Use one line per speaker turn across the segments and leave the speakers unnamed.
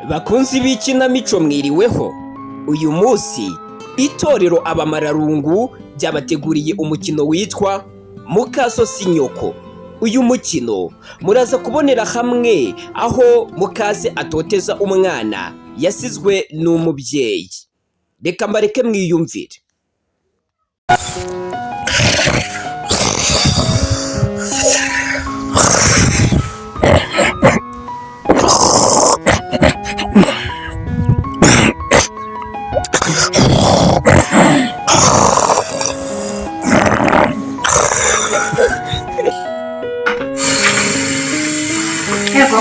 Bakunzi b'ikinamico mwiriweho. Uyu munsi itorero Abamararungu ryabateguriye umukino witwa Mukaso si nyoko. Uyu mukino muraza kubonera hamwe aho mukase atoteza umwana yasizwe n'umubyeyi. Reka mbareke mwiyumvire.
Yego,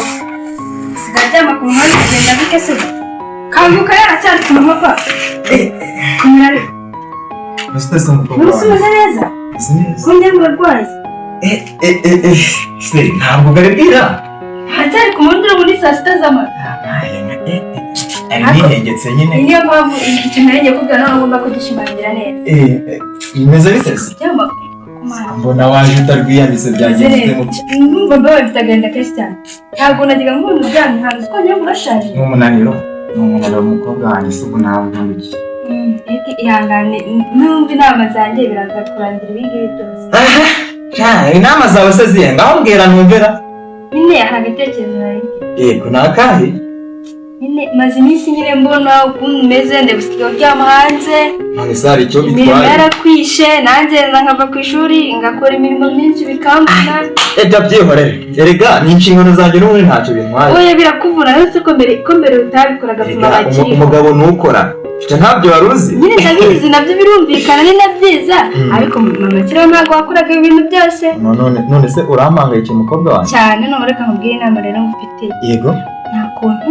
sigaryama ku muhanda agenda bikese kanguka yaracyari ku mapa kumira
Mustasa mukobwa
musubiza neza kunde murwayi
se ntabwo garibira
hacyari ku muhanda muri saa sita z'amara
nihengetse nyine
niyo mpamvu ikintu ngiye kubwira nawe ngomba kugishimangira neza
bimeze bitese mbona waje utarwiyanditse byagenze
numva mbawe mfite agahinda kenshi cyane ntabwo nagiga nk'umuntu uryamye hanze ko njyewe urashaje
n'umunaniro umukobwa wanjye isuku ntabwo ntundukiye
ihangane numva inama zanjye biraza kurangira ibingibi byose
inama zawe se zihe ngaho mbwira ntumvera
nyine hari agatekerezo nari
yego ni akahe
nyine maze iminsi nyine mbona ukuntu umeze ndabusigaye uryama hanze
none se hari icyo bitwaye
imirimo yarakwishe nanjye nkava ku ishuri ngakora imirimo myinshi bikambuna
byihorere erega ni inshingano zanjye n'ubundi ntacyo bintwaye
oya birakuvuna uretse ko mbere utabikoraga bituma bakiri
umugabo ntukora icyo ntabyo wari uzi
nyine ndabizi nabyo birumvikana ni na byiza ariko mama kiriho ntabwo wakoraga ibintu byose
none se urampangayikira umukobwa wanjye
cyane none reka nkubwire inama rero ngufite
yego
nta kuntu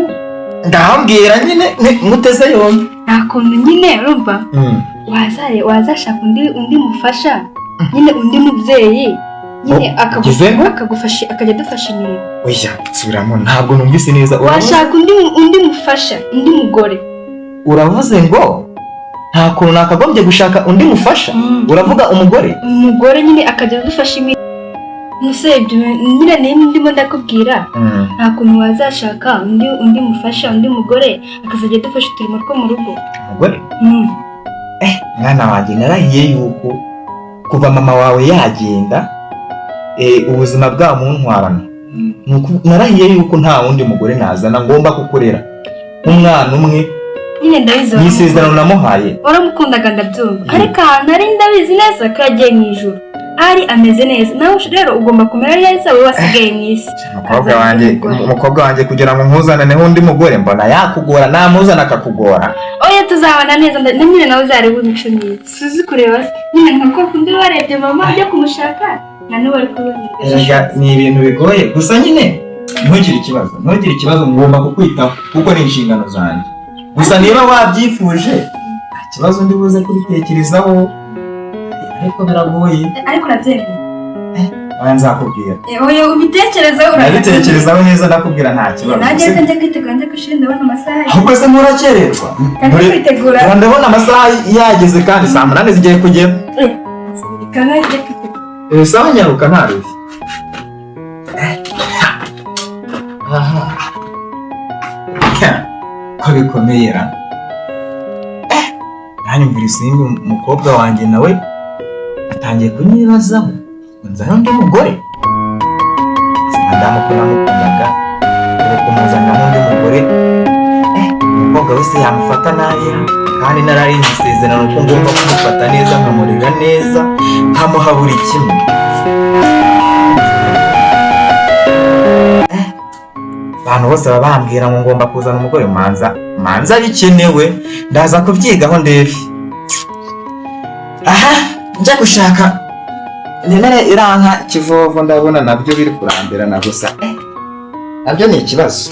ndahambwira nyine muteze yombi
nta kuntu nyine urumva wazashaka undi mufasha nyine undi mubyeyi nyine akagufasha akajya adufasha imirimo
oya subiramo ntabwo numvise neza
washaka undi mufasha undi mugore
uravuze ngo nta kuntu nakagombye gushaka undi mufasha uravuga umugore
nyine akajya adufasha imirimo musebye nyine ndimo ndakubwira nta kuntu wazashaka undi mufasha undi mugore akazajya adufasha uturimo two mu rugo
umugore mwana wanjye narahiye yuko kuva mama wawe yagenda ubuzima bwamuntwarana narahiye yuko nta wundi mugore nazana ngomba kukurera nk'umwana umwe
nyine ndabizi
ni isezerano namuhaye
waramukundaga ndabyumva ariko ahantu ari ndabizi neza ko yagiye mu ijuru ari ameze neza nawe rero ugomba kumera neza wowe wasigaye mu isi
umukobwa wanjye kugira ngo mpuzananeho undi mugore mbona yakugora namuzana akakugora
oya tuzabana neza nyine nawe uzareba imico myiza suzi kureba nyine nka kundi warebye mama ujya kumushaka na n'ubu ari kubona
ni ibintu bigoye gusa nyine ntugire ikibazo ngomba kukwitaho kuko ni inshingano zanjye gusa niba wabyifuje nta kibazo ndi buze kubitekerezaho ariko biragoye
ariko urabyemeye
nzakubwira
oya ubitekerezaho
urabitekerezaho neza ndakubwira nta kibazo
nanjye njya kwitegura njya kwishuri ndabona amasaha
ahubwo se murakererwa ndabona amasaha yageze kandi saa 8 zigiye kugera sawa nyaruka ntarushye ko bikomeye ra nanyumvira isimbi umukobwa wanjye nawe atangiye kunyibazaho ngo nzane undi mugore madamu ko namukundaga ubu kumuzanira undi mugore umukobwa wese yamufata nabi kandi nararinze isezerano ko ngomba kumufata neza nkamurera neza nkamuha buri kimwe abantu bose baba bambwira ngo ngomba kuzana umugore manza bikenewe ndaza kubyigaho ndebe njya gushaka nemere iranka kivovo ndabona nabyo biri kurambirana gusa nabyo ni ikibazo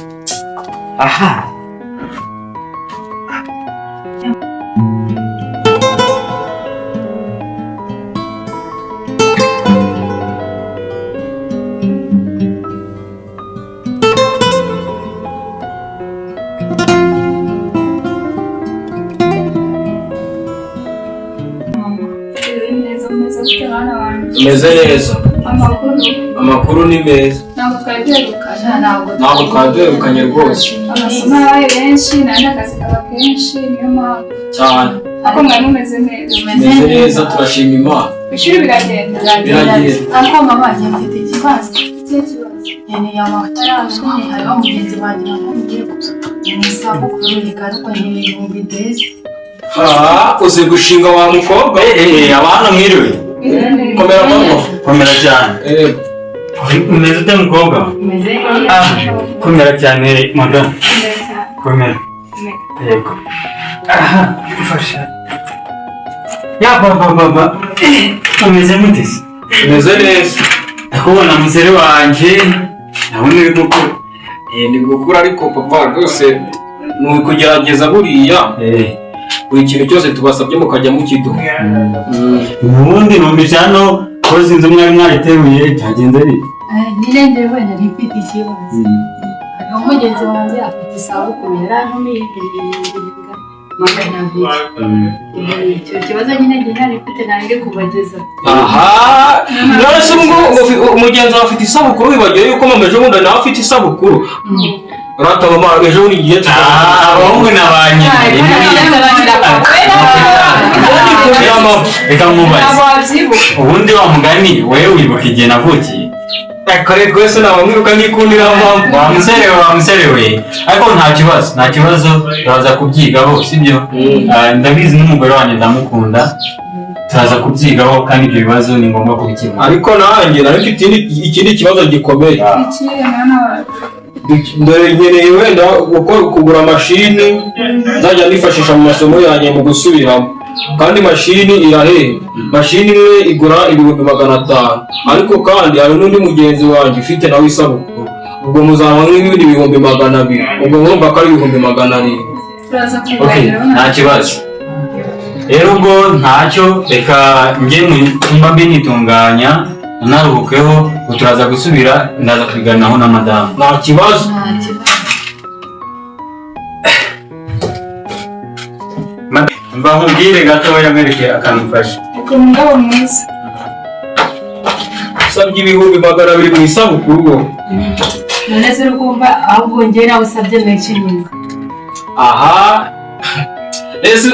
umeze neza
Amakuru ni meza.
Ntabwo twari duherukanye.
Ntabwo twari duherukanye rwose.
Amasomo yabaye benshi n'andi akazi kaba kenshi niyo mpamvu.
Cyane.
Ariko mwari mumeze neza.
Meze neza turashima Imana.
Ishuri biragenda.
Ariko mama njye mfite ikibazo. Nkeneye amafaranga hariho mugenzi wanjye namubwiye ko mu isabukuru ariko nkeneye ibihumbi desi.
Uzi gushinga wa mukobwa?
Abana mwiriwe.
Komera mama.
Komera cyane. Umeze ute mukobwa?
Meze neza.
Komera cyane madam. Komera. Yego. Fasha. Ya baba. Umeze mute?
Meze neza.
Ndakubona musere wanje. Nabona uri gukura.
Ni gukura ariko papa rwose ni ukugerageza buriya. Buri kintu cyose tubasabye mukajya mukiduha.
Ubundi numvise hano ko zinze mwari mwariteruye cyagenze ari.
Nyine njyewe nari mfite ikibazo. Hariho mugenzi wanjye afite isabukuru yarantumiye icyo kibazo nyine njye nari mfite nange kubageza.
None se ngo umugenzi wawe afite isabukuru wibagiwe yuko mama ejo bundi nawe afite isabukuru? Rata mama ejo bundi igihe
abahungu na ba nyina. Reka nkubaze. Ubundi wa mugani wewe wibuka igihe navukiye?
Kare rwose nabamwiruka nikundira mama.
Wa musere we. Ariko nta kibazo turaza kubyigaho sibyo? Ndabizi n'umugore wanjye ndamukunda. Turaza kubyigaho kandi ibyo bibazo ni ngombwa kubikemura.
Ariko nanjye nari mfite ikindi kibazo gikomeye.
Ikihe mwana?
Dore nkeneye wenda kugura mashini nzajya nifashisha mu masomo yanjye mu gusubiramo. Kandi mashini irahenda. Mashini imwe igura 500. Ariko kandi hari n'undi mugenzi wanjye ufite nawe isabukuru. Ubwo muzaba n'ibindi 200. Ubwo murumva ko ari 200.
Turaza kuganira.
Nta kibazo. Rero ubwo ntacyo reka njye mu cyumba mbi nitunganya naruhukeho turaza gusubira ndaza kubiganiraho na madamu.
Nta kibazo.
Mva nkubwire gatoya mwereke akanufasha.
Uko mugabo mwiza.
Sabye 200 mu isabukuru go.
None se ukumva ahubwo njye nawe usabye menshi nyuma.
Ese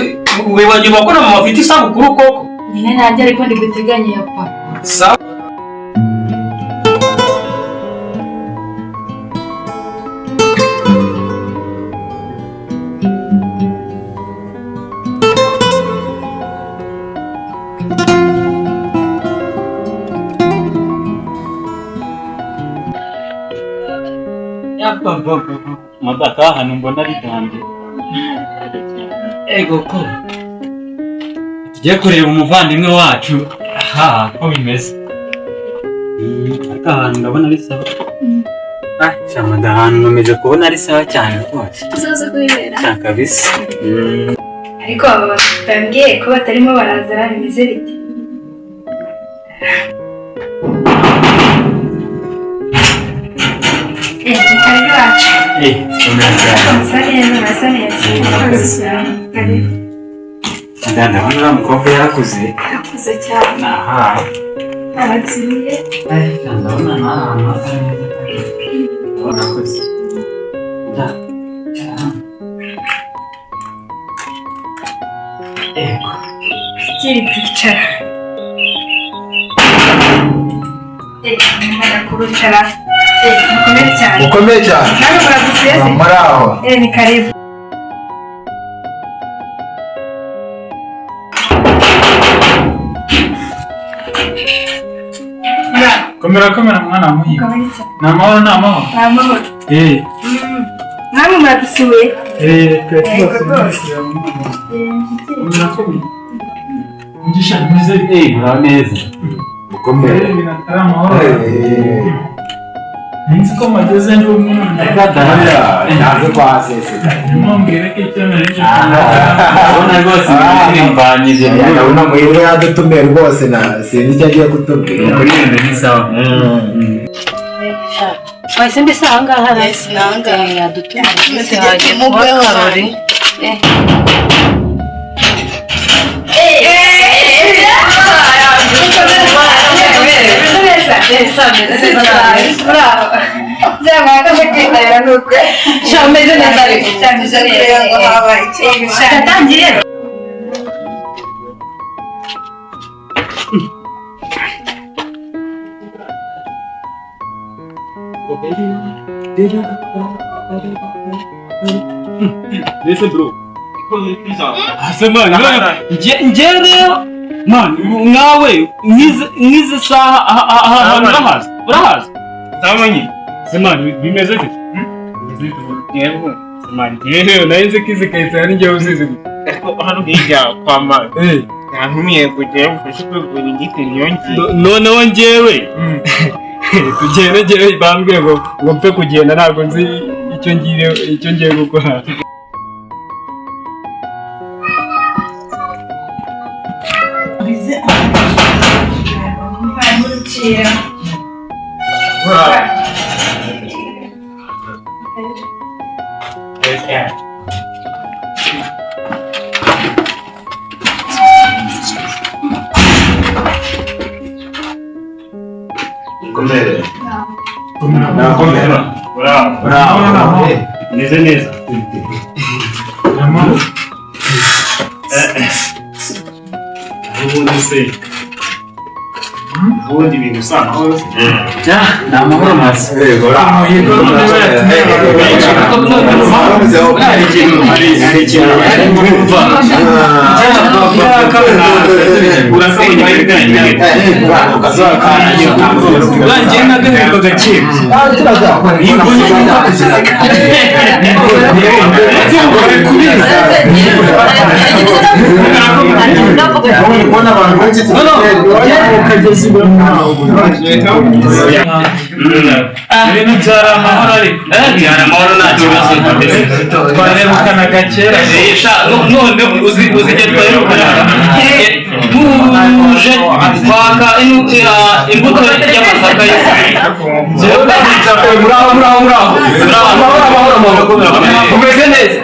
wibagiwe ko na mama afite isabukuru koko?
Nyine nanjye ariko ndi guteganya ya papa.
Madaka hano mbona ari dande. Ego ko tugiye kureba umuvandimwe wacu. Ko bimeze. Aka hantu ndabona ari sawa. Shamada hantu nkomeje kubona ari sawa cyane rwose.
Uzaza kwibera.
Kabisa.
Ariko aba bambwiye ko batarimo barazara bimeze bite? Karibu wacu. Umasa neza.
Ndabona uriya mukobwa yarakuze.
Yarakuze cyane. Aratsiye.
Ndabona n'ahantu hasa neza. Urakoze.
Kiri kwicara. Mwana kurucara. Mukomeye cyane.
Ukomeye cyane.
Nawe muradusize.
Muri aho.
Ni karibu.
Komera mwana muhiga. Namahoro.
Namahoro. Namwe muradusuye.
Mugisha mwize.
Mura neza.
Ukomeye.
Binatara amahoro. Nzi ko mageze ndi umuntu.
Ntabwo kwaseseka.
Nimwongere ko icyo nari cyo.
Urabona rwose birimbanyije.
Urabona muhirwe yadutumiye rwose na sinzi icyo agiye kutubwira.
Kuri iyo ni sawa.
Wahise mbese aha ngaha
Yes, nanga.
yadutumiye.
Tujye mugwe harori.
bravo. Siamo a casa che era comunque. Ciao, un mese da dare. Ciao, tanti.
Listen bro. Ase man, nje rero man, nawe ngize saha ahantu urahazi
Tamanyi.
Semani bimeze gute?
Yego.
Semani yewe narinze kizikaitsa ari ngiye uzize gute?
Hano hirya kwa mama. Nantumiye kujya gufasha kwegura igiti nyongi.
Noneho njyewe tugende njyewe bambwiye ngo mpfe kugenda ntabwo nzi icyo ngiye gukora.
Komere.
Bravo. Neza. Ubundi se. Ubundi ibintu usanga hose. Ni amahoro masa.
Ibintu byari amahoro ariko
byari amahoro nta kibazo
twarebukanaga kera
none uzigera twarebukanaga tuje kwaka imbuto y'amasaka umeze neza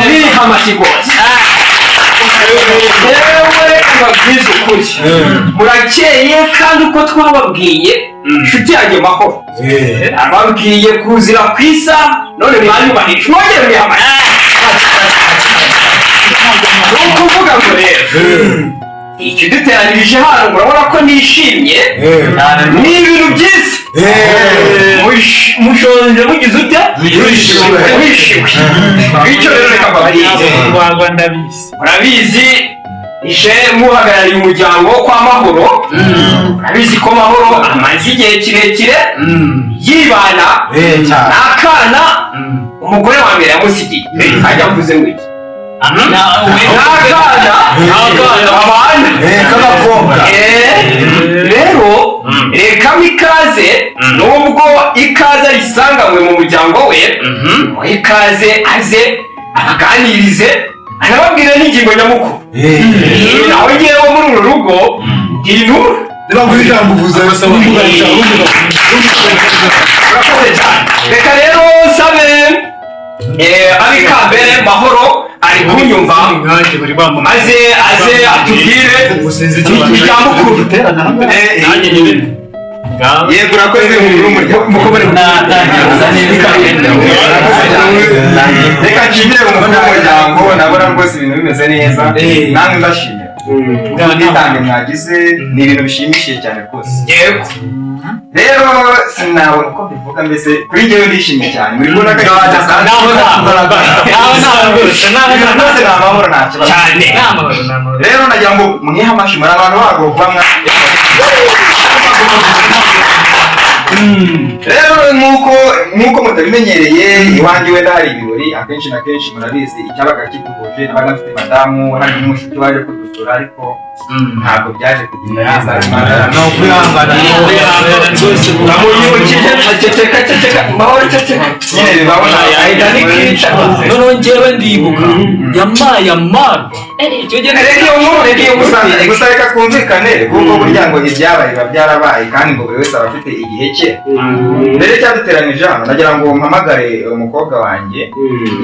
biha amashyigozi babwiza ukuri murakeye kandi uko twababwiye inshuti yanjye mahoro ababwiye kuzira ku isaha none mwanyubahije mwongere mwihamane ni ukuvuga ngo rero ikiduteranirije hano murabona ko nishimye ni ibintu byiza mushonje mugize ute wishiwe bityo rero reka mbabwire murabizi ije muhagarariye umuryango wo kwa Mahoro urabizi ko Mahoro amaze igihe kirekire yibana n'akana umugore wa mbere yamusigiye ajya mvuze ngo iki rero rekamo ikaze nubwo ikaze ayisanganywe mu muryango we ikaze aze abaganirize anababwira n'ingingo nyamukuru nawe ngewe muri uru rugo intura
niba ijambo uvuze basaba
reka rero sabe abikambere Mahoro ari kunyumva maze aze atubwire icyamukuru yego urakoze mukobere reka nshimire umukuru w'umuryango nabona rwose ibintu bimeze neza namwe ndashimira ubwitange mwagize ni ibintu bishimishije cyane rwose yego rero sinabona uko mbivuga mbese kuri njyewe ndishimye cyane muri kubona ko rwose ni amahoro nta kibazo rero nagira ngo mwihe amashyi muri abantu bago kuba rero nk'uko mutabimenyereye iwanjye wenda hari ibirori akenshi na kenshi murabizi icyabaga kituhuje nabaga mfite madamu hari n'umushyitsi waje kudusura ariko ntabwo byaje kugenda neza no kwihangana ceceka Mahoro ceceka nyine bibabona ahita nikica noneho njyewe ndibuka yamaye amarwa reka iyo gusa reka twumvikane kuko burya ngo ibyabaye biba byarabaye kandi ngo buri wese aba afite igihe cye mbere cyaduteranije hano nagira ngo mpamagare umukobwa wanjye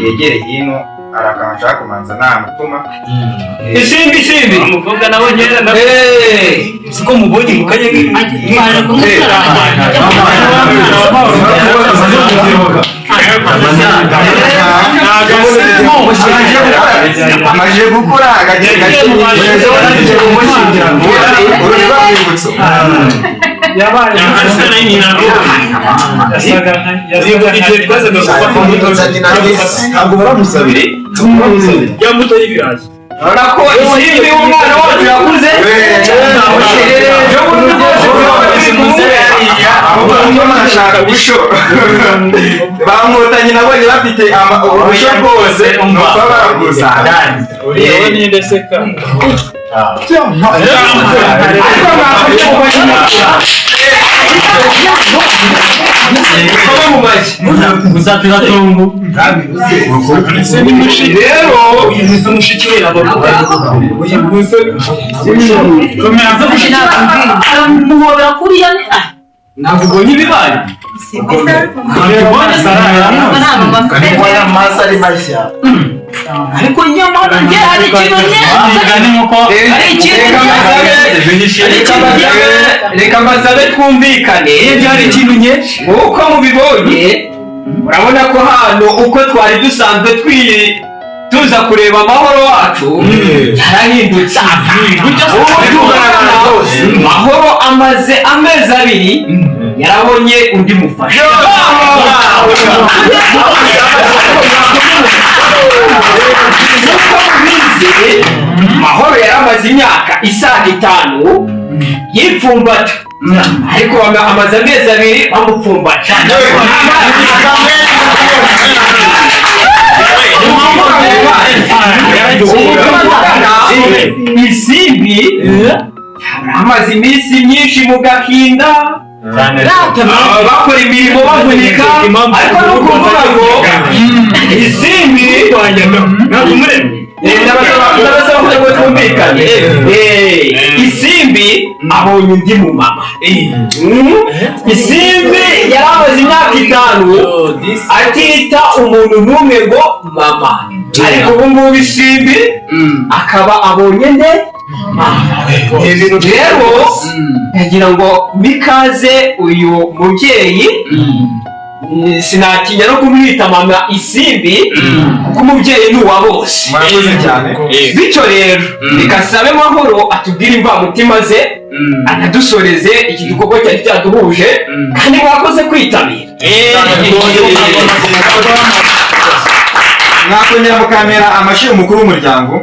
yegere hino
arakana nshaka kumanza namutuma.
Isimbi
umukobwa nawe ngenda
siko mubonye mukanye
Twaje kumusara.
Amaje gukora agake
yabaye
ntabwo baramusabire
yamuto y'ibirayi
urako isimbi umwana wacu yakuze
barashaka gusho bamutanye nabonye bafite ubusho bwose nuko barakusanya
yewe ninde seka
uzatira tungu
rero uyize umushikira
Muhobera kuriya ni
ntabwo ubonye ibibaye
amazi ari mashya
ariko nyamara njye hari ikintu
reka mbasabe twumvikane iyo hari ikintu nke uko mubibonye urabona ko hano uko twari dusanzwe tuza kureba amahoro wacu yarahindutse mahoro amaze amezi 2 yarabonye undi mufasha mahoro yaramaze imyaka isaga 5 yipfumbata ariko amaze amezi 2 bamupfumbata isimbi amaze iminsi myinshi mu gahinda bakora imirimo bavunika ariko no kuvuga ngo isimbi ndabasaba kugira ngo twumvikane isimbi abonye undi mu mama isimbi yari amaze imyaka 5 atita umuntu n'umwe ngo mama ariko ubu ngubu isimbi akaba abonye nde rero yagira ngo bikaze uyu mubyeyi sinatinya no kumwita mama isimbi kuko umubyeyi ni uwa bose bityo rero bikasabe mahoro atubwire imvamutima ze anadusoreze iki gikorwa cyari cyaduhuje kandi mwakoze kwitabira
mwakongera mukamera amashyi umukuru w'umuryango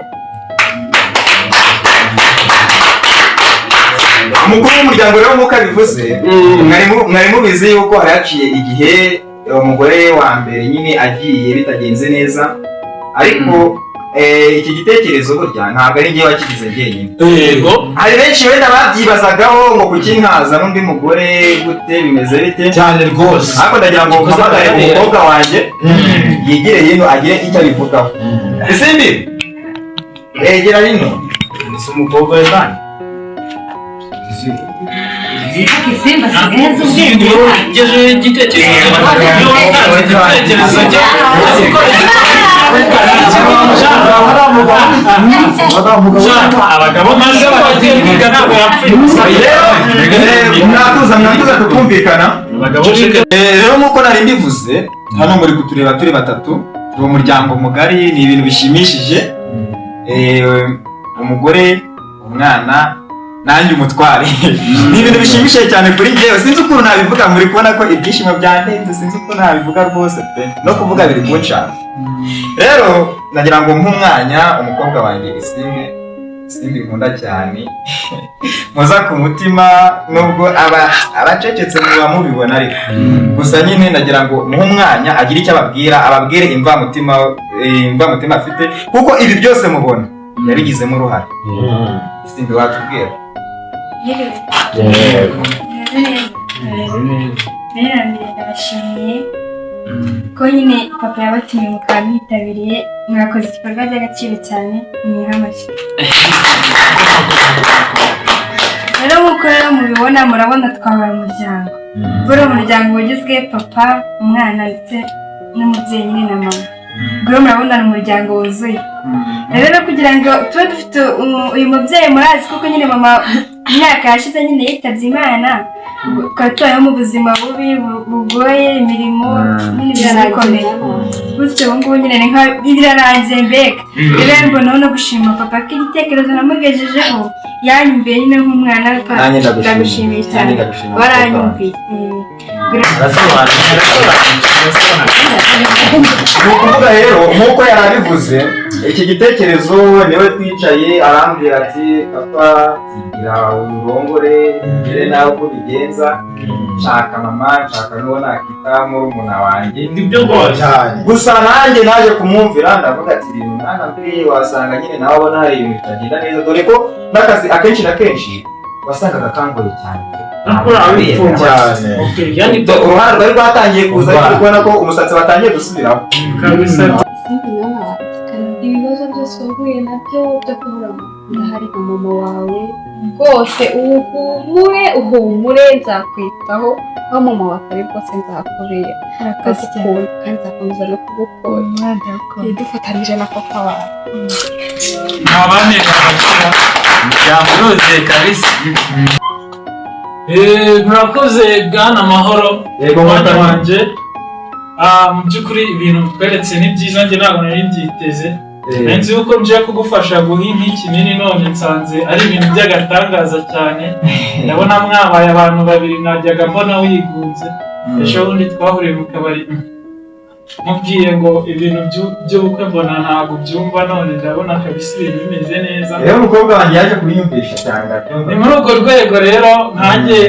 umukuru w'umuryango rero nk'uko abivuze mwari mubizi yuko hari haciye igihe umugore wa mbere nyine agiye bitagenze neza ariko iki gitekerezo burya ntabwo ari njye wakigize njyenyine hari benshi wenda babyibazagaho ngo kukinkaza n'undi mugore gute bimeze bite
cyane rwose
ariko ndagira ngo mpamagare umukobwa wanjye yigire hino agire icyo abivugaho isimbi egera hino
si umukobwa we bana
Isimba sigeza
usimbi ugejeje igitekerezo abagabo maze bagiye ntabwo yapfuye
mwatuza tukumvikana rero nk'uko nari mbivuze hano muri kutureba turi batatu turi umuryango mugari ni ibintu bishimishije umugore umwana nanjye umutware ni ibintu bishimishije cyane kuri njyewe sinzi ukuntu nabivuga muri kubona ko ibyishimo byandenze sinzi uko nabivuga rwose pe no kuvuga biri kunshaka rero nagira ngo nk'umwanya umukobwa wanjye isimbi nkunda cyane muza ku mutima nubwo abacecetse muba mubibona ariko gusa nyine nagira ngo muhe umwanya agire icyo ababwire imvamutima afite kuko ibi byose mubona yabigizemo uruhare isimbi watubwira
rero ndabashimiye ko nyine papa yabatumiye mukaba mwitabiriye mwakoze igikorwa cy'agaciro cyane mwiha amashyi rero nk'uko rero mubibona murabona twabaye umuryango buri umuryango ugizwe papa umwana ndetse n'umubyeyi nyine na mama ubwo murabona umuryango wuzuye rero kugira ngo tube dufite uyu mubyeyi murazi kuko nyine mama imyaka yashize nyine yitabye Imana tukaba tubayeho mu buzima bubi bugoye imirimo n'ibintu bikomeye bityo ubu ngubu nyine ni nka birarangiye mbega rero mbona no gushima papa ko igitekerezo namugejejeho yanyumviye nyine nk'umwana ndagushimiye cyane waranyumviye
ni ukuvuga rero nk'uko yari abivuze iki gitekerezo niwe twicaye arambwira ati papa gira urongore mbere nawe uko bigenza nshaka mama nshaka n'uwo nakita murumuna wanjye
nibyo rwose
gusa nanjye naje kumwumvira ndavuga ati ibintu mwana mbere wasanga nyine nawe abona hari ibintu bitagenda neza dore ko n'akazi akenshi na kenshi wasangaga kangoye cyane uruhare rwari rwatangiye kuza ariko ubona ko umusatsi watangiye gusubiraho
ibibazo byose wahuye nabyo byo kubura ndahari nka mama wawe rwose uhumure nzakwitaho aho mama wawe atari rwose nzakubera ndagukunda kandi nzakomeza no kugukunda dufatanyije na papa wawe
ntabaneka abakira byamuroze kabisa.
murakoze bwana Amahoro
yego
mwana wanje. Mu by'ukuri ibintu tweretse ni byiza njye ntabwo nari mbyiteze nzi yuko nje kugufasha guhinga ikinini none nsanze ari ibintu by'agatangaza cyane ndabona mwabaye abantu babiri najyaga mbona wigunze ejo bundi twahuriye mu kabari mubwiye ngo ibintu by'ubukwe mbona ntabwo byumva none ndabona kabisa ibintu bimeze neza
rero umukobwa wanjye yaje kubinyumvisha cyane
ni muri urwo rwego rero nanjye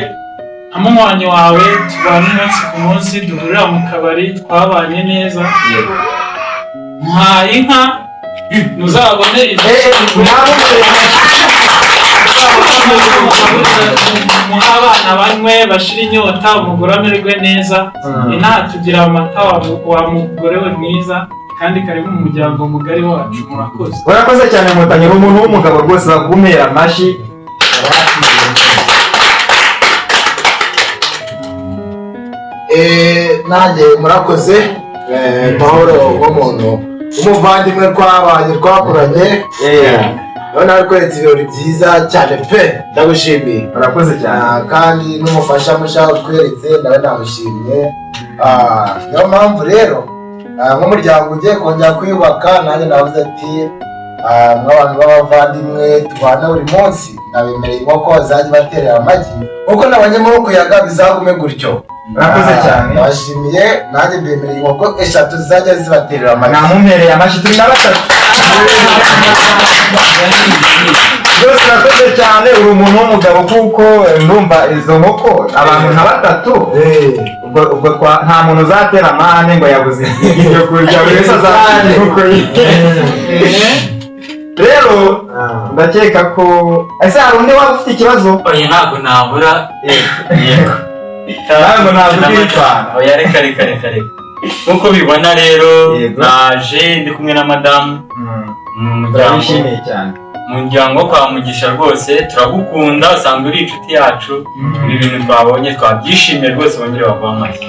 umunywanyi wawe tubana umunsi ku munsi duhurira mu kabari twabanye neza nta inka ntuzabone muha abana banywe bashira inyota umugore amererwe neza inaha tugira amata wa mugore we mwiza kandi karibu mu muryango mugari wacu murakoze.
Urakoze cyane Nkotanyi uri umuntu w'umugabo rwose bagumera amashyi.
Nanjye murakoze Mahoro w'umuntu umuvandimwe twabanye twakuranye none arikweretse ibirori byiza cyane pe ndagushimiye.
Urakoze cyane
kandi n'umufasha mushaka utweretse nawe namushimye. Niyo mpamvu rero nk'umuryango ugiye kongera kwiyubaka nanjye navuze ati nk'abantu b'abavandimwe tubana buri munsi nabemereye inkoko zajya baterera amagi kuko n'abanyamaboko yaga bizagume gutyo.
Urakoze cyane
ndabashimiye nanjye mbemereye inkoko 3 zizajya zibaterera amagi.
Namumpereye amashyi turi na 3 rwose urakoze cyane uri umuntu w'umugabo kuko ndumva izo nkoko abantu nka 3 ubwo nta muntu uzatera amahane ngo yabuze ibyo kurya buri wese azatera inkoko ye. Rero ndakeka ko ese hari undi waba ufite ikibazo?
Oya ntabwo nabura. Yego
ntabwo nabwitwara.
Oya reka nk'uko bibona rero naje ndi kumwe na madamu
turabishimiye cyane
mu muryango wo kwa Mugisha rwose turagukunda usanzwe uri inshuti yacu ibi bintu twabonye twabyishimiye rwose bongere baguha amashyi.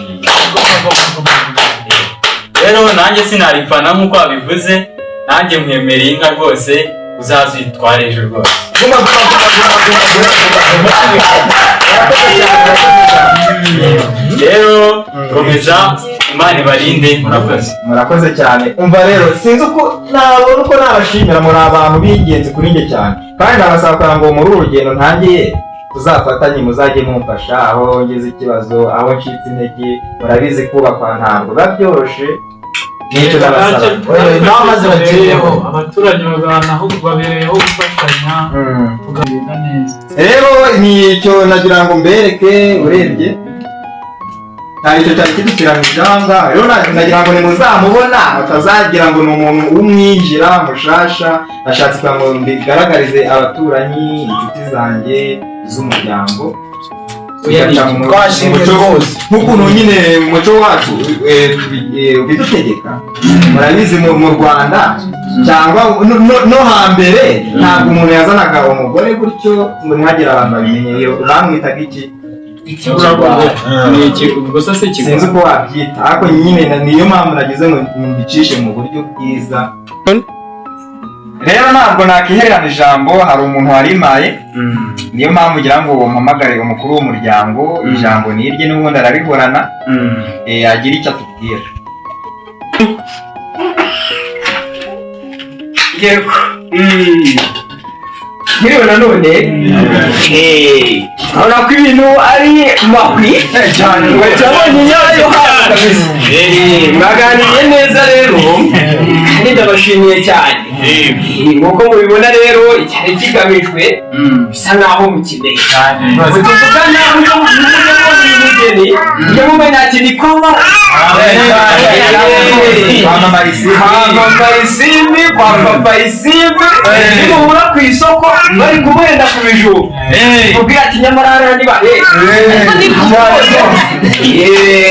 Rero nanjye sinaripfana nk'uko wabivuze nanjye mwemereye inka rwose uzazitwara ejo rwose. Rero komeza Imana ibarinde
murakoze cyane. Umva rero sinzi uko nabona uko nabashimira muri abantu b'ingenzi kuri njye cyane kandi nabasaba ngo muri uru rugendo ntangiye tuzafatanye muzajye mumfasha aho ngeze ikibazo aho ncitse intege murabizi kubakwa ntabwo babyoroshe n'icyo nabasaba
n'amaze bagiyeho abaturage babanaho babereyeho gufashanya tugenda neza.
Rero nicyo nagira ngo mbereke urebye nta icyo cyari kidukiranije aha ngaha rero nagira ngo nimuzamubona mutazagira ngo ni umuntu w'umwinjira mushasha nashatse kugira ngo mbigaragarize abaturanyi inshuti zanjye z'umuryango nk'ukuntu nyine umuco wacu bidutegeka murabizi mu Rwanda cyangwa no hambere ntabwo umuntu yazanaga umugore gutyo ngo ntihagire abantu babimenye bamwitaga iki
ni iki ubwo se
sinzi
kigwa
uko wabyita ariko nyine niyo mpamvu nagize ngo mbicishe mu buryo bwiza. Rero ntabwo nakihererana ijambo, hari umuntu warimaye, niyo mpamvu ngira ngo mpamagare umukuru w'umuryango, ijambo ni irye n'ubundi arabihorana, agira icyo atubwira. Yego. Yewe nanone urabona ko ibintu ari mahwi cyane cyabonye nyayo kabisa. Mwaganiriye neza rero kandi ndabashimiye cyane. Nk'uko mubibona rero icyari kigamijwe bisa naho mukeneye mutuvugana n'umugeni iyo mumenya ati ni koma kwamamara isimbi kwa papa isimbi nimuhura ku isoko bari kumuhenda ku bijumba mubwira ati nyamara hariya nibahe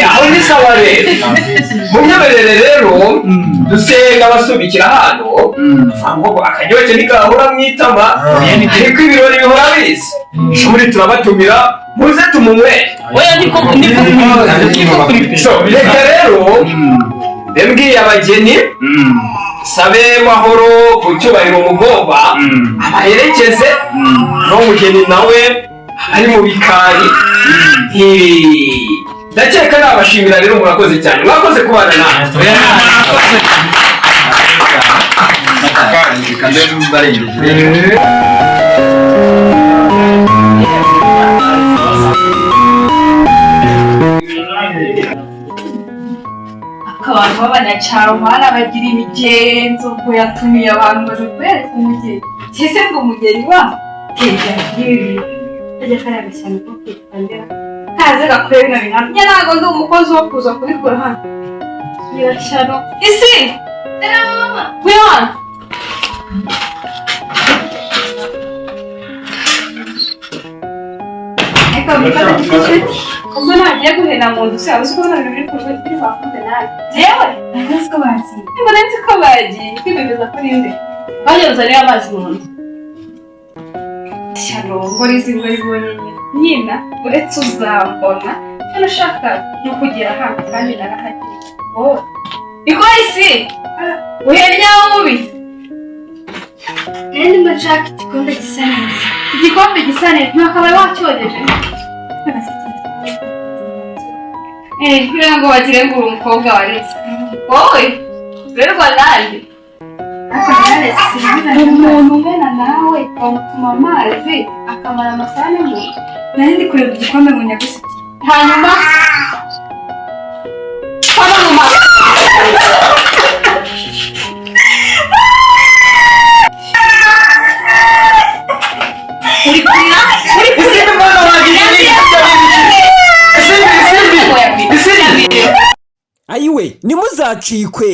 aho ni sawa rero munyemerere rero dusenga basubikira hano ngo akaryoshye ntikahora mu itama ariko ibirori bihora biza muri turabatumira muze tumunywere reka rero mbwiye abageni sabe mahoro ku cyubahiro mugomba abaherekeze n'umugeni nawe ari mu bikari. Ndakeka nabashimira rero murakoze cyane, mwakoze kubana natwe.
abantu b'abanyacyaro bana bagira imigenzo ngo yatumiye abantu baje kwereka umugeni cyese ngo umugeni wa ajya karagashyana ko kwitandira kaze gakwere na bintu njye ntabwo ndi umukozi wo kuza kubikora hano birashyano isi mama wiwana eka bikata kifite ubwo nagiye guhena mu nzu se abuze ko none biri kurwe kuri bakunde nawe jewe nzi ko bazi mbona nzi ko bagiye kwibemeza ko ninde bageze rero amazi mu nzu shyano ngo rizimwe ribonye nyina uretse uzambona cyane ushaka no kugera hano kandi narahagire oh iko isi uhenya mubi
Kandi mbashaka igikombe gisa neza.
igikombe gisa neza ntakabaye wacyogeje kugira ngo bagire ngo uri umukobwa wareze wowe rerwa nande umuntu umena nawe bamutuma amazi akamara amasaha n'umuntu
Nari ndi kureba igikombe ngo nyagusiga.
hanyuma kaba mu mazi uri kurira
ayiwe nimuzacikwe.